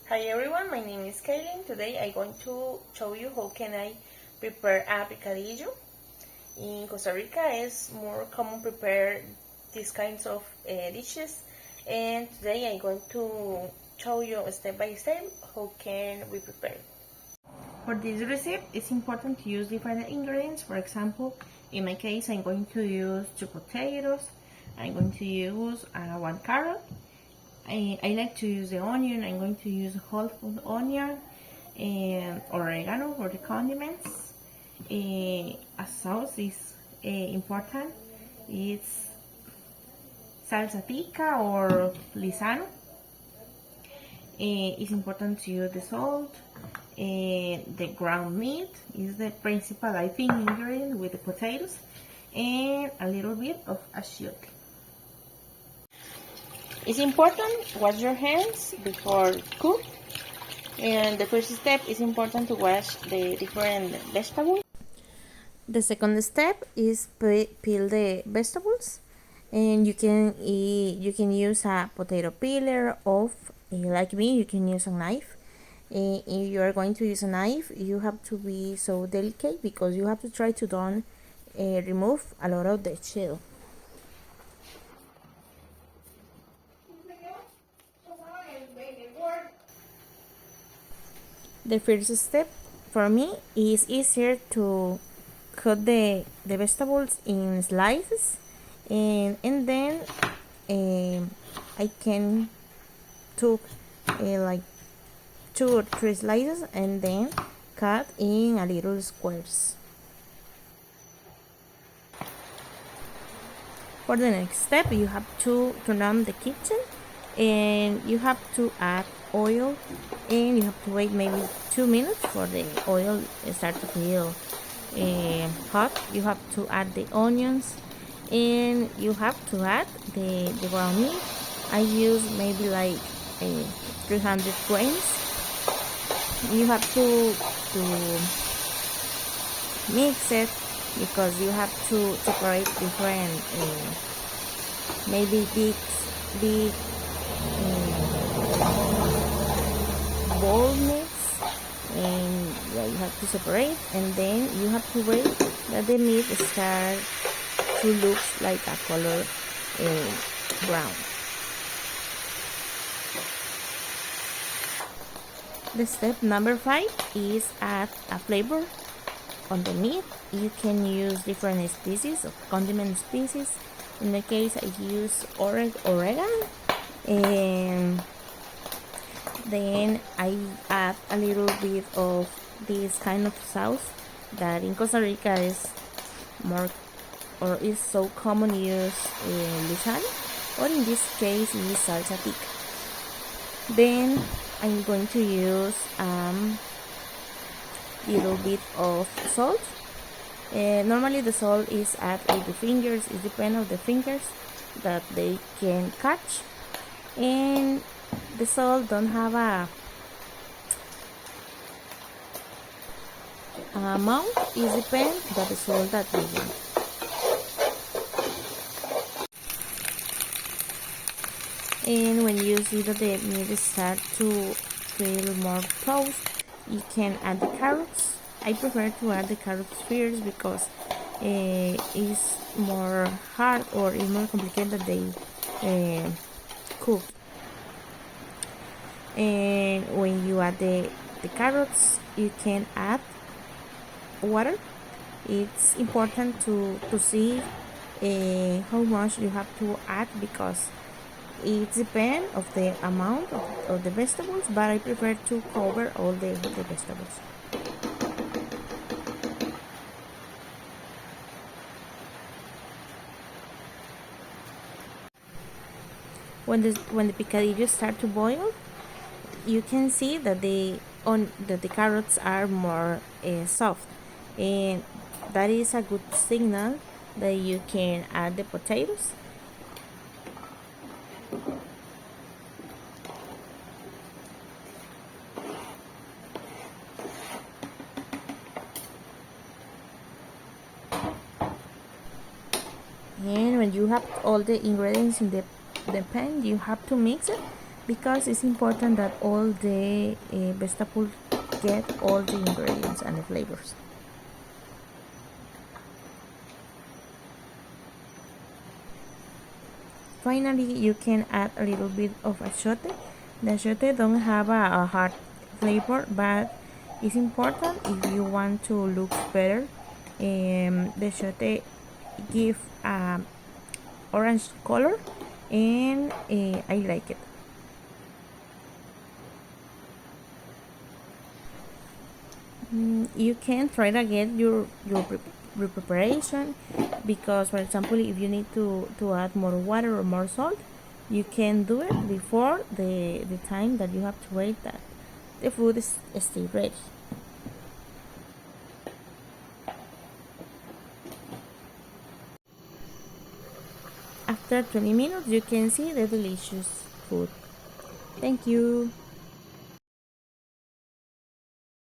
Hi everyone, my name is Kaylin. Today I'm going to show you how can I prepare a picadillo. In Costa Rica it's more common prepare these kinds of dishes, and today I'm going to show you step by step how can we prepare it. For this recipe it's important to use different ingredients. For example, in my case I'm going to use 2 potatoes, I'm going to use 1 carrot. I like to use the onion. I'm going to use whole food onion and oregano for the condiments. A sauce is important. It's salsa tica or lisano. It's important to use the salt. The ground meat is the principal, I think, ingredient with the potatoes, and a little bit of achiote. It's important to wash your hands before cook, and the first step is important to wash the different vegetables. The second step is peel the vegetables, and you can use a potato peeler, or like me you can use a knife. If you are going to use a knife, you have to be so delicate because you have to try to don't remove a lot of the shell. The first step for me is easier to cut the vegetables in slices, and then I can took like 2 or 3 slices and then cut in a little squares. For the next step, you have to turn on the kitchen, and you have to add oil, and you have to wait maybe 2 minutes for the oil start to feel hot. You have to add the onions, and you have to add the ground meat. I use maybe like 300 grams. You have to mix it because you have to separate different maybe big bowl mix, and you have to separate, and then you have to wait that the meat start to look like a color brown. The step number 5 is add a flavor on the meat. You can use different species of condiment species. In my case, I use oregano, and then I add a little bit of this kind of sauce that in Costa Rica is more, or is so common use lisano, or in this case is salsa tica. Then I'm going to use little bit of salt. Normally the salt is added with the fingers. It depends on the fingers that they can catch, and the salt don't have a amount. It depends on the salt that you want. And when you see that the meat start to feel more toast, you can add the carrots. I prefer to add the carrots first because it's more hard, or it's more complicated that they cook. And when you add the carrots, you can add water. It's important to see how much you have to add because it depends of the amount of the vegetables, but I prefer to cover all the vegetables. When the picadillo start to boil, you can see that the carrots are more soft, and that is a good signal that you can add the potatoes. And when you have all the ingredients in the pan, you have to mix it because it's important that all the vegetables get all the ingredients and the flavors. Finally, you can add a little bit of achiote. The achiote don't have a hard flavor, but it's important if you want to look better. The achiote give orange color, and I like it. You can try to get your preparation, because, for example, if you need to add more water or more salt, you can do it before the time that you have to wait that the food is stay ready. After 20 minutes, you can see the delicious food. Thank you.